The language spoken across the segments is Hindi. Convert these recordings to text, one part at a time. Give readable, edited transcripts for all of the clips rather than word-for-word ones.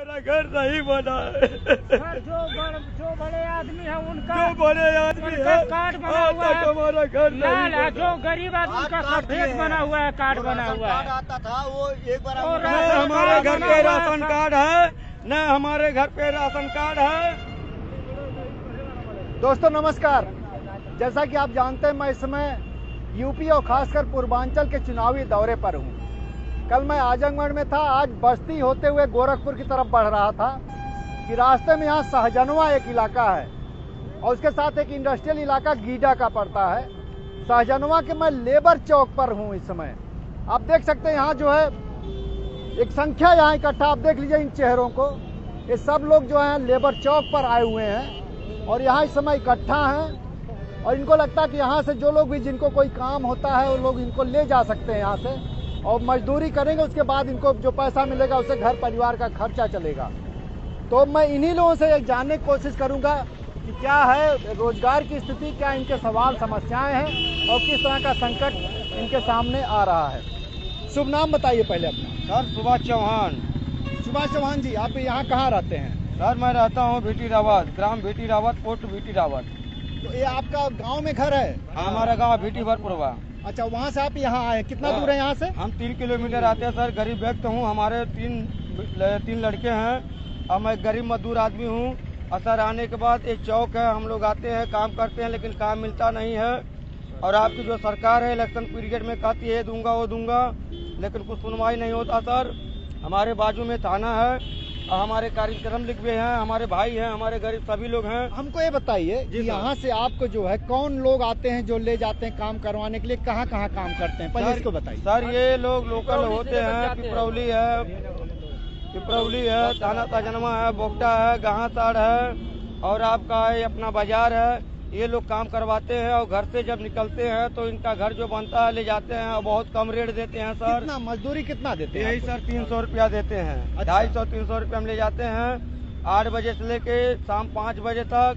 मेरा घर नहीं बना है। जो बड़े आदमी है उनका कार्ड बना हुआ है, हमारा घर लाल है। जो गरीब आदमी का सफेद बना हुआ है, कार्ड बना हुआ है। आता था वो एक बार न हमारे घर पे राशन कार्ड है, न हमारे घर पे राशन कार्ड है। दोस्तों नमस्कार। जैसा कि आप जानते हैं, मैं इस समय यूपी और खासकर पूर्वांचल के चुनावी दौरे पर हूं। कल मैं आजमगढ़ में था, आज बस्ती होते हुए गोरखपुर की तरफ बढ़ रहा था कि रास्ते में यहाँ सहजनवा एक इलाका है और उसके साथ एक इंडस्ट्रियल इलाका गीडा का पड़ता है। सहजनवा के मैं लेबर चौक पर हूँ इस समय। आप देख सकते हैं यहाँ जो है एक संख्या यहाँ इकट्ठा, आप देख लीजिए इन चेहरों को। ये सब लोग जो है लेबर चौक पर आए हुए हैं और यहाँ इस समय इकट्ठा हैं और इनको लगता है कि यहाँ से जो लोग भी जिनको कोई काम होता है वो लोग इनको ले जा सकते हैं यहाँ से और मजदूरी करेंगे, उसके बाद इनको जो पैसा मिलेगा उससे घर परिवार का खर्चा चलेगा। तो मैं इन्हीं लोगों से जानने की कोशिश करूंगा कि क्या है रोजगार की स्थिति, क्या इनके सवाल समस्याएं हैं और किस तरह का संकट इनके सामने आ रहा है। शुभ नाम बताइए पहले अपना। सर सुभाष चौहान। सुभाष चौहान जी, आप यहाँ कहाँ रहते हैं? सर मैं रहता हूँ भीटी रावत, ग्राम भीटी रावत, पोस्ट भीटी रावत। तो ये आपका गाँव में घर है? हमारा गाँव भीटी भरपुरवा। अच्छा, वहाँ से आप यहाँ आए, कितना दूर है यहाँ से? हम 3 किलोमीटर आते हैं सर। गरीब व्यक्ति हूँ, हमारे तीन लड़के हैं और मैं गरीब मजदूर आदमी हूँ। और सर आने के बाद एक चौक है, हम लोग आते हैं काम करते हैं लेकिन काम मिलता नहीं है। और आपकी जो सरकार है इलेक्शन पीरियड में कहती है ये दूंगा वो दूंगा, लेकिन कुछ सुनवाई नहीं होता सर। हमारे बाजू में थाना है और हमारे कार्यक्रम लिख भी हैं, हमारे भाई हैं, हमारे गरीब सभी लोग हैं। हमको ये बताइए कि यहाँ से आपको जो है कौन लोग आते हैं जो ले जाते हैं काम करवाने के लिए, कहाँ कहाँ काम करते हैं, पहले इसको बताइए। सर ये लोग लोकल होते हैं, पिपरौली है, थाना सहजनवा है, बोगटा है, गहासाड़ है और आपका ये अपना बाजार है। ये लोग काम करवाते हैं और घर से जब निकलते हैं तो इनका घर जो बनता है ले जाते हैं और बहुत कम रेट देते हैं सर। कितना मजदूरी कितना देते हैं? यही सर 300 रुपया देते हैं। अच्छा। 250-300 रुपया हम ले जाते हैं 8 बजे से लेके शाम 5 बजे तक।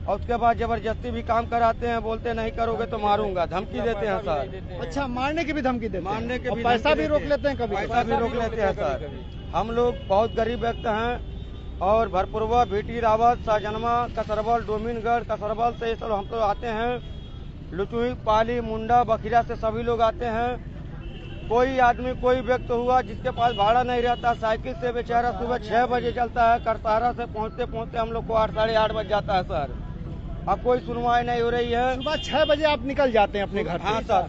और उसके बाद जबरदस्ती भी काम कराते हैं, बोलते नहीं करोगे तो मारूंगा, धमकी देते हैं सर। अच्छा, मारने की भी धमकी देते हैं? मारने के भी पैसा भी रोक लेते हैं? कभी पैसा भी रोक लेते हैं सर। हम लोग बहुत गरीब व्यक्ति हैं और भरपुरवा, भीटी रावत, सहजनवा, कसरबल, डोमिनगढ़, कसरबल से सब हम तो आते हैं। लुचुई, पाली, मुंडा, बखिरा से सभी लोग आते हैं। कोई आदमी, कोई व्यक्ति हुआ जिसके पास भाड़ा नहीं रहता, साइकिल से बेचारा सुबह 6 बजे चलता है, करतारा से पहुंचते पहुंचते हम लोग को 8 साढ़े 8 बज जाता है सर। अब कोई सुनवाई नहीं हो रही है। सुबह 6 बजे आप निकल जाते हैं अपने घर? हाँ सर,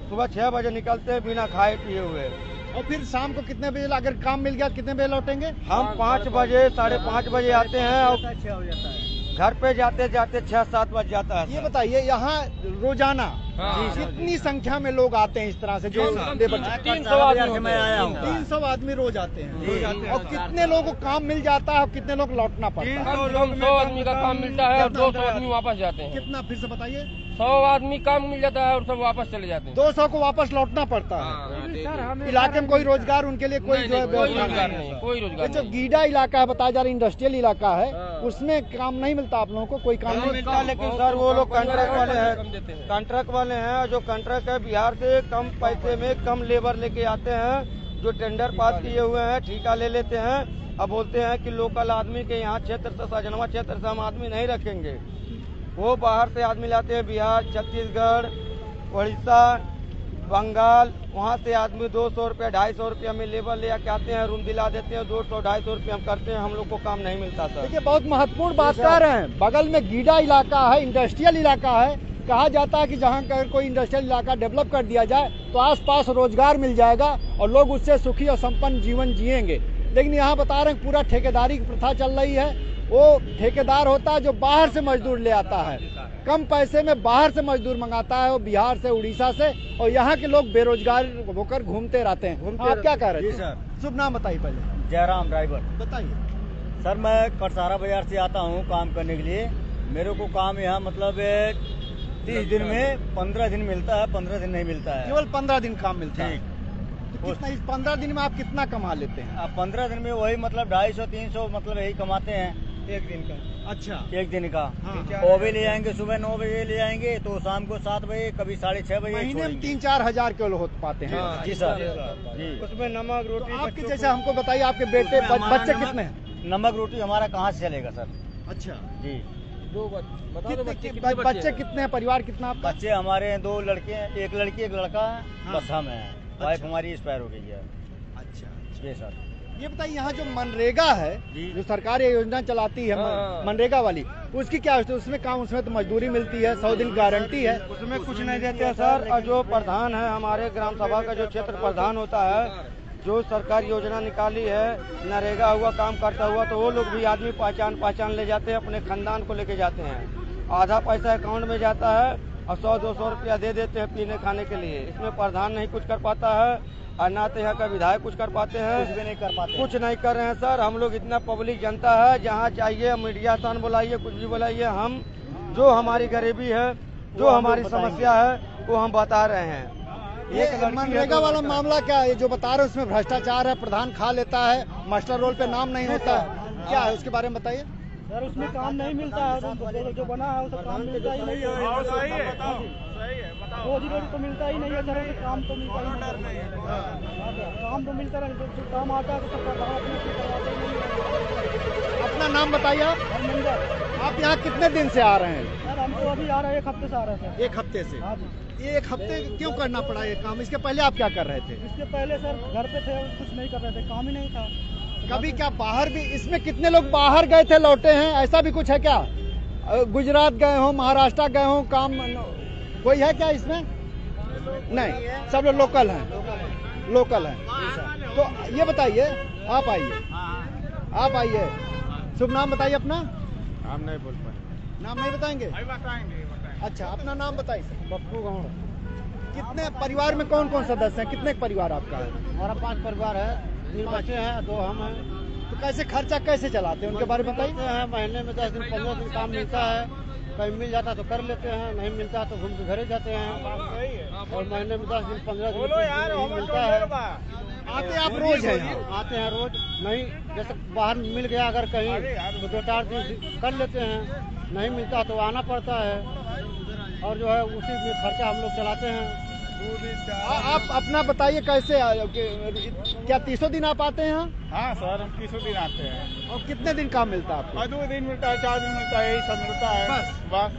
सुबह 6 बजे निकलते हैं बिना खाए पिए हुए। और फिर शाम को कितने बजे, अगर काम मिल गया कितने बजे लौटेंगे? हम 5 बजे, साढ़े 5 बजे आते हैं और घर पे जाते जाते 6-7 बज जाता है। ये बताइए यहाँ रोजाना कितनी संख्या में लोग आते हैं इस तरह से जो लेबर? 300 आदमी मैं आया हूँ। 300 आदमी रोज आते हैं। और कितने लोगों को काम मिल जाता है और कितने लोग लौटना पड़ता है? 100 आदमी का काम मिलता है और 200 आदमी वापस जाते हैं। कितना, फिर से बताइए? 100 आदमी काम मिल जाता है और सब वापस चले जाते हैं। 200 को वापस लौटना पड़ता है। इलाके में कोई रोजगार उनके लिए कोई जो है रोजगार नहीं, कोई रोजगार जो गीडा इलाका है बताया जा रहा है, इंडस्ट्रियल इलाका है, उसमें काम नहीं मिलता आप लोगों को? कोई काम नहीं मिलता, लेकिन सर वो लोग कॉन्ट्रैक्ट वाले हैं। कॉन्ट्रैक्ट वाले हैं जो कॉन्ट्रैक्ट है बिहार से कम पैसे में कम लेबर लेके आते हैं, जो टेंडर पास किए हुए हैं, ठेका ले लेते हैं। अब बोलते हैं कि लोकल आदमी के यहाँ क्षेत्र से, सहजनवा क्षेत्र से हम आदमी नहीं रखेंगे। वो बाहर से आदमी लाते हैं, बिहार, छत्तीसगढ़, उड़ीसा, बंगाल, वहाँ से आदमी 200 रुपया 250 रुपया में लेबर ले आके आते हैं, रूम दिला देते हैं। 200-250 रुपया हम करते हैं, हम लोग को काम नहीं मिलता सर। देखिए बहुत महत्वपूर्ण बात कर रहे हैं। बगल में गीडा इलाका है, इंडस्ट्रियल इलाका है। कहा जाता है कि जहाँ अगर कोई इंडस्ट्रियल इलाका डेवलप कर दिया जाए तो आसपास रोजगार मिल जाएगा और लोग उससे सुखी और संपन्न जीवन जिएंगे। लेकिन यहाँ बता रहे हैं पूरा ठेकेदारी की प्रथा चल रही है। वो ठेकेदार होता है जो बाहर से मजदूर ले आता है, कम पैसे में बाहर से मजदूर मंगाता है, वो बिहार से, उड़ीसा से, और यहाँ के लोग बेरोजगार होकर घूमते रहते हैं। आप क्या कह रहे हैं? शुभ नाम बताइए पहले। जयराम ड्राइवर। बताइए सर, मैं करसारा बाजार से आता हूँ काम करने के लिए। मेरे को काम यहाँ मतलब 30 दिन में 15 दिन मिलता है, 15 दिन नहीं मिलता है। केवल 15 दिन काम मिलता है? तो कितना, इस 15 दिन में आप कितना कमा लेते हैं? 15 दिन में वही मतलब 250-300 मतलब यही कमाते हैं एक दिन का। अच्छा, एक दिन का। हाँ। वो भी ले जाएंगे, सुबह 9 बजे ले जाएंगे तो शाम को 7 बजे, कभी 6:30 बजे। महीने में 3-4 हजार किलो हो पाते हैं? जी सर, जी। उसमें नमक रोटी। आपके जैसे हमको बताइए, आपके बेटे बच्चे कितने हैं? नमक रोटी हमारा कहाँ से चलेगा सर? अच्छा जी। बच्चे कितने हैं, परिवार कितना आपका? बच्चे हमारे हैं 2 लड़के हैं, 1 लड़की 1 लड़का है। हाँ। बस हम हैं। वाइफ हमारी एक्सपायर हो गई है। अच्छा, जी सर। ये बताइए यहाँ जो मनरेगा है, जी। जो सरकार ये योजना चलाती है मनरेगा वाली, उसकी क्या है? उसमें काम, उसमें तो मजदूरी मिलती है, 100 दिन गारंटी है, उसमें कुछ नहीं देते हैं सर। और जो प्रधान है हमारे ग्राम सभा का, जो क्षेत्र प्रधान होता है, जो सरकार योजना निकाली है, नरेगा हुआ काम करता हुआ, तो वो लोग भी आदमी पहचान ले जाते हैं, अपने खानदान को लेके जाते हैं। आधा पैसा अकाउंट में जाता है और 100-200 रुपया दे देते हैं पीने खाने के लिए। इसमें प्रधान नहीं कुछ कर पाता है और ना तो यहाँ का विधायक कुछ कर पाते हैं, कुछ भी नहीं कर पाते, कुछ नहीं कर रहे हैं सर। हम लोग इतना पब्लिक जनता है, जहाँ चाहिए मीडिया सन बुलाइए, कुछ भी बुलाइए, हम जो हमारी गरीबी है, जो हमारी समस्या है, वो हम बता रहे हैं। ये मनरेगा वाला मामला क्या है? जो बता रहे हैं उसमें भ्रष्टाचार है, प्रधान खा लेता है, मास्टर रोल पे नाम नहीं होता है, क्या है उसके बारे में बताइए। सर उसमें काम नहीं मिलता है, जो बना है उसका काम मिलता ही नहीं है। रोजी रोटी तो मिलता ही नहीं है सर, काम तो मिलता ही नहीं है। काम तो मिलता नहीं, जो काम आता है तो करवाते ही नहीं। अपना नाम बताइए आप। धर्मेंद्र। आप यहाँ कितने दिन से आ रहे हैं? सर हम तो अभी आ रहे हैं, 1 हफ्ते से आ रहे थे। 1 हफ्ते से? हाँ जी। ये 1 हफ्ते क्यों करना पड़ा ये काम? इसके पहले आप क्या कर रहे थे? इसके पहले सर घर पे थे, कुछ नहीं कर रहे थे, काम ही नहीं था। कभी क्या बाहर भी, इसमें कितने लोग बाहर गए थे लौटे हैं, ऐसा भी कुछ है क्या? गुजरात गए हो, महाराष्ट्र गए हो, काम कोई है क्या इसमें? नहीं, सब लोग लोकल हैं, लोकल हैं। तो ये बताइए, आप आइए, शुभ नाम बताइए अपना। हम नहीं बोल पाए। नाम नहीं बताएंगे? अच्छा, अपना नाम बताइए सर। बप्पू गाँव। कितने परिवार में कौन कौन सदस्य हैं? कितने परिवार आपका है? हमारा 5 परिवार है, 3 बच्चे हैं, 2 हम हैं। तो कैसे खर्चा कैसे चलाते हैं, उनके बारे में बताइए। हैं महीने में 10 दिन 15 दिन काम मिलता है, कहीं मिल जाता तो कर लेते हैं, नहीं मिलता तो घूम के घरे जाते हैं। और महीने में 10 दिन 15 दिन नहीं मिलता है। आते आप रोज हैं यहाँ? आते हैं रोज, नहीं जैसे बाहर मिल गया अगर कहीं तो 2-4 दिन कर लेते हैं, नहीं मिलता तो आना पड़ता है, और जो है उसी में खर्चा हम लोग चलाते हैं। आप अपना बताइए कैसे, क्या 30 दिन आप आते हैं यहाँ? हाँ सर, हम 30 दिन आते हैं। और कितने दिन काम मिलता है आपको? 2 दिन मिलता है, 4 दिन मिलता है, यही सब मिलता है बस।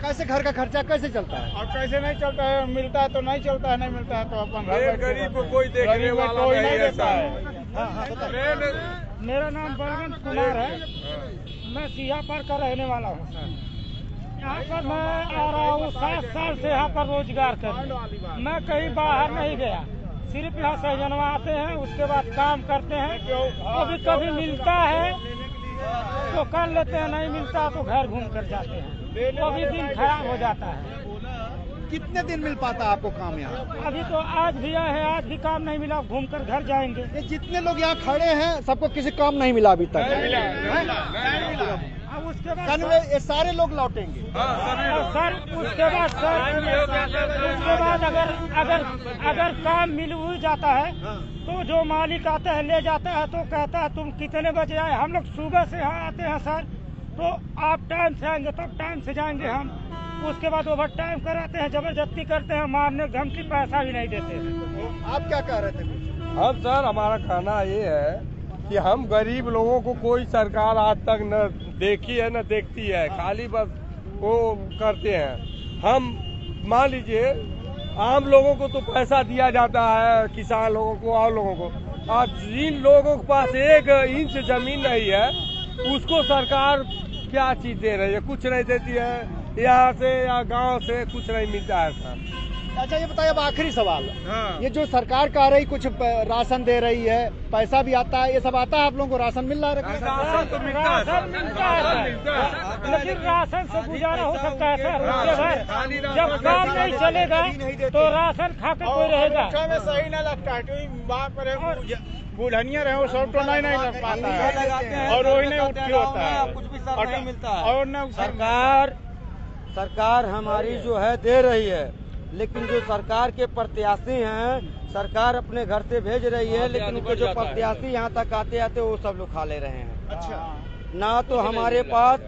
कैसे घर का खर्चा कैसे चलता है? और कैसे नहीं चलता है, मिलता है तो नहीं चलता है, नहीं मिलता है तो अपन गरीब को कोई देखने वाला कोई नहीं नहीं है देता है। मेरा नाम बलवंत कुमार है, मैं सिया पर का रहने वाला हूँ सर। यहाँ पर मैं आ रहा हूँ 7 साल से यहाँ पर रोजगार करने। मैं कहीं बाहर नहीं गया, सिर्फ यहाँ सहजनवा आते हैं, उसके बाद काम करते हैं। कभी कभी मिलता है तो कर लेते हैं, नहीं मिलता तो घर घूम कर जाते हैं। कभी दिन खराब हो जाता है। कितने दिन मिल पाता है आपको काम यहाँ? अभी तो आज भी आए हैं, आज भी काम नहीं मिला, घूम कर घर जाएंगे। ये जितने लोग यहाँ खड़े हैं सबको किसी काम नहीं मिला अभी तक? अब उसके बाद ये सारे लोग लौटेंगे? सर उसके बाद अगर काम मिल ही जाता है तो जो मालिक आता है ले जाता है, तो कहता है तुम कितने बजे आए। हम लोग सुबह से यहाँ आते हैं सर, तो आप टाइम से आएंगे तब टाइम से जाएंगे हम। उसके बाद ओवर टाइम कराते हैं, जबरदस्ती करते हैं, मारने धमकी, पैसा भी नहीं देते हैं। आप क्या कह रहे थे? अब सर हमारा कहना ये है कि हम गरीब लोगों को कोई सरकार आज तक न देखी है न देखती है, खाली बस वो करते हैं। हम मान लीजिए आम लोगों को तो पैसा दिया जाता है, किसान लोगों को और लोगों को। आज जिन लोगों के पास 1 इंच जमीन नहीं है उसको सरकार क्या चीज दे रही है? कुछ नहीं देती है। यहाँ से या गांव से कुछ नहीं मिलता है सर। अच्छा ये बताइए, अब आखिरी सवाल। हाँ। ये जो सरकार कह रही कुछ राशन दे रही है, पैसा भी आता है, ये सब आता है? आप लोगों को राशन मिल रहा है? राशन तो मिलता है, लेकिन राशन से गुजारा हो सकता है सर। जब काम नहीं चलेगा तो राशन खाकर कोई रहेगा? सही नहीं लगता है, वहाँ पर बुढ़निया रहे वो सब तो नहीं लग पाता है, और वही नहीं उठी होता है, कुछ भी सरकार मिलता है। और न सरकार हमारी जो है दे रही है, लेकिन जो सरकार के प्रत्याशी हैं सरकार अपने घर से भेज रही है, लेकिन उनके जो प्रत्याशी यहाँ तक आते आते वो सब लोग खा ले रहे हैं। अच्छा, ना तो हमारे पास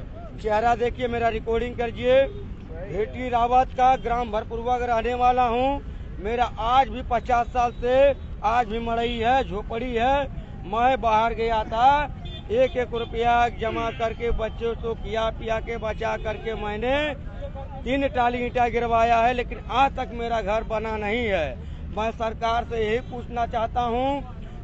चेहरा देखिए, मेरा रिकॉर्डिंग करिए। भेटी रावत का ग्राम भरपुरवा का रहने वाला हूँ। मेरा आज भी 50 साल से आज भी मड़ई है, झोपड़ी है। मैं बाहर गया था 1-1 रुपया जमा करके बच्चों को खिया पिया के बचा करके मैंने 3 टाली ईंटा गिरवाया है, लेकिन आज तक मेरा घर बना नहीं है। मैं सरकार से यही पूछना चाहता हूँ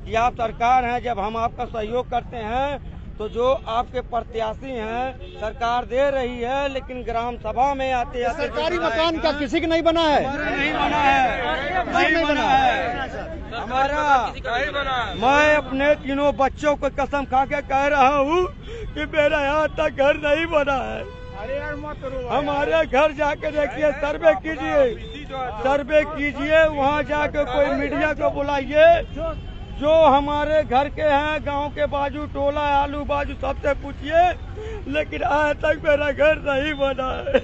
कि आप सरकार हैं, जब हम आपका सहयोग करते हैं तो जो आपके प्रत्याशी हैं सरकार दे रही है, लेकिन ग्राम सभा में आते सरकारी मकान क्या किसी का नहीं बना है? नहीं बना है, नहीं बना है हमारा। मैं अपने तीनों बच्चों को कसम खा के कह रहा हूँ कि मेरा यहाँ तक घर नहीं बना है। अरे यार मत रो, हमारे घर जाके देखिए, सर्वे कीजिए, सर्वे कीजिए, वहाँ जाके कोई मीडिया को बुलाइए, जो हमारे घर के हैं, गांव के बाजू, टोला आलू बाजू, सबसे पूछिए, लेकिन आज तक मेरा घर नहीं बना है।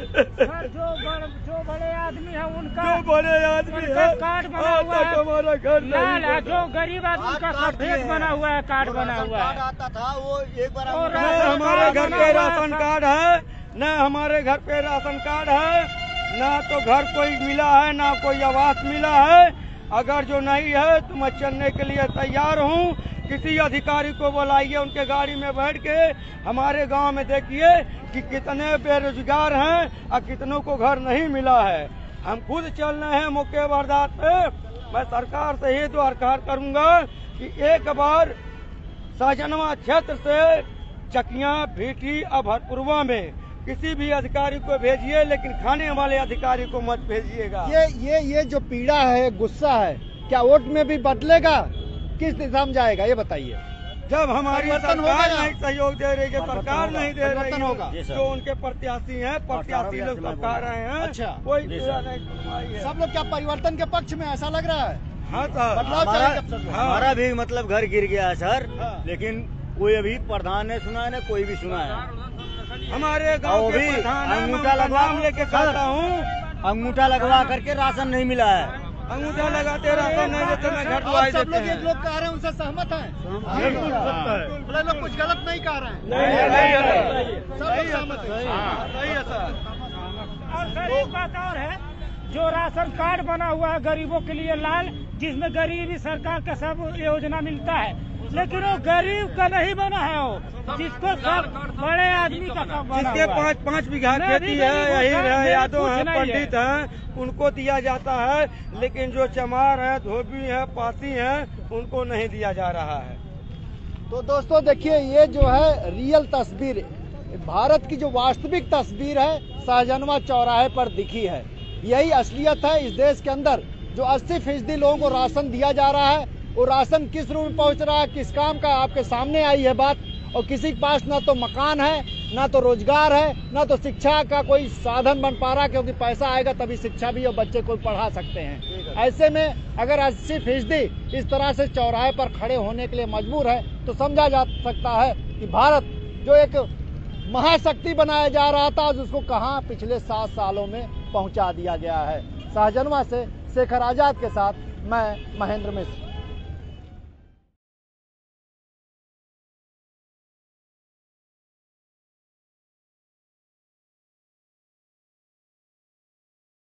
जो बड़े आदमी है उनका, जो बड़े आदमी है कार्ड बना हुआ है, हमारा घर नहीं बना। जो गरीब आदमी का सफेद बना हुआ है, कार्ड बना हुआ है। आता था वो एक बार न हमारे घर पे राशन कार्ड है, न हमारे घर पे राशन कार्ड है, न तो घर कोई मिला है, न कोई आवास मिला है। अगर जो नहीं है तो मैं चलने के लिए तैयार हूँ। किसी अधिकारी को बुलाइए, उनके गाड़ी में बैठ के हमारे गांव में देखिए कि कितने बेरोजगार हैं और कितनों को घर नहीं मिला है। हम खुद चल रहे हैं मुख्य वारदात पे। मैं सरकार से ये दरकार करूंगा कि एक बार सहजनवा क्षेत्र से चकिया, भीटी और भरपुरवा में किसी भी अधिकारी को भेजिए, लेकिन खाने वाले अधिकारी को मत भेजिएगा। ये जो पीड़ा है, गुस्सा है, क्या वोट में भी बदलेगा? किस दिशा में जाएगा ये बताइए। जब हमारी सरकार होगा, नहीं सहयोग दे रही है, सरकार नहीं दे रही होगा। है, जो उनके प्रत्याशी हैं, प्रत्याशी लोग सब कह रहे हैं, अच्छा, कोई नहीं सुनवाई है। सब लोग क्या परिवर्तन के पक्ष में, ऐसा लग रहा है? हाँ सर, हमारा भी मतलब घर गिर गया है सर, लेकिन कोई अभी प्रधान ने सुना है, न कोई भी सुना है। हमारे गांव के प्रधान हैं, मैं उनका नाम लेके कहता हूँ, अंगूठा लगवा करके राशन नहीं मिला है। अंगूठा लगाते राशन नहीं देते, मैं घर दुआई सब देते लोग, हैं। एक लोग कह रहे हैं उनसे सहमत हैं? बोले लोग कुछ गलत नहीं कह रहे हैं? सब लोग सहमत हैं। सही है सर। और एक बात और है, जो राशन कार्ड बना हुआ है गरीबों के लिए लाल, जिसमें गरीबी सरकार का सब योजना मिलता है, लेकिन वो गरीब का नहीं बना है, वो जिसको सब बड़े आदमी का सब बना जिसके हुआ है। 5 बीघा खेती है, यही है, यादव है, पंडित हैं, उनको दिया जाता है, लेकिन जो चमार है, धोबी है, पासी हैं, उनको नहीं दिया जा रहा है। तो दोस्तों देखिए, ये जो है रियल तस्वीर, भारत की जो वास्तविक तस्वीर है, सहजनवा चौराहे पर दिखी है। यही असलियत है इस देश के अंदर। जो 80% लोगों को राशन दिया जा रहा है, वो राशन किस रूप में पहुंच रहा है, किस काम का, आपके सामने आई है बात। और किसी के पास ना तो मकान है, ना तो रोजगार है, ना तो शिक्षा का कोई साधन बन पा रहा, क्योंकि पैसा आएगा तभी शिक्षा भी और बच्चे को पढ़ा सकते हैं। ऐसे में अगर 80% इस तरह से चौराहे पर खड़े होने के लिए मजबूर है, तो समझा जा सकता है कि भारत जो एक महाशक्ति बनाया जा रहा था, उसको कहां पिछले 7 सालों में पहुंचा दिया गया है। सहजनवा से शेखर आजाद के साथ मैं महेंद्र मिश्र।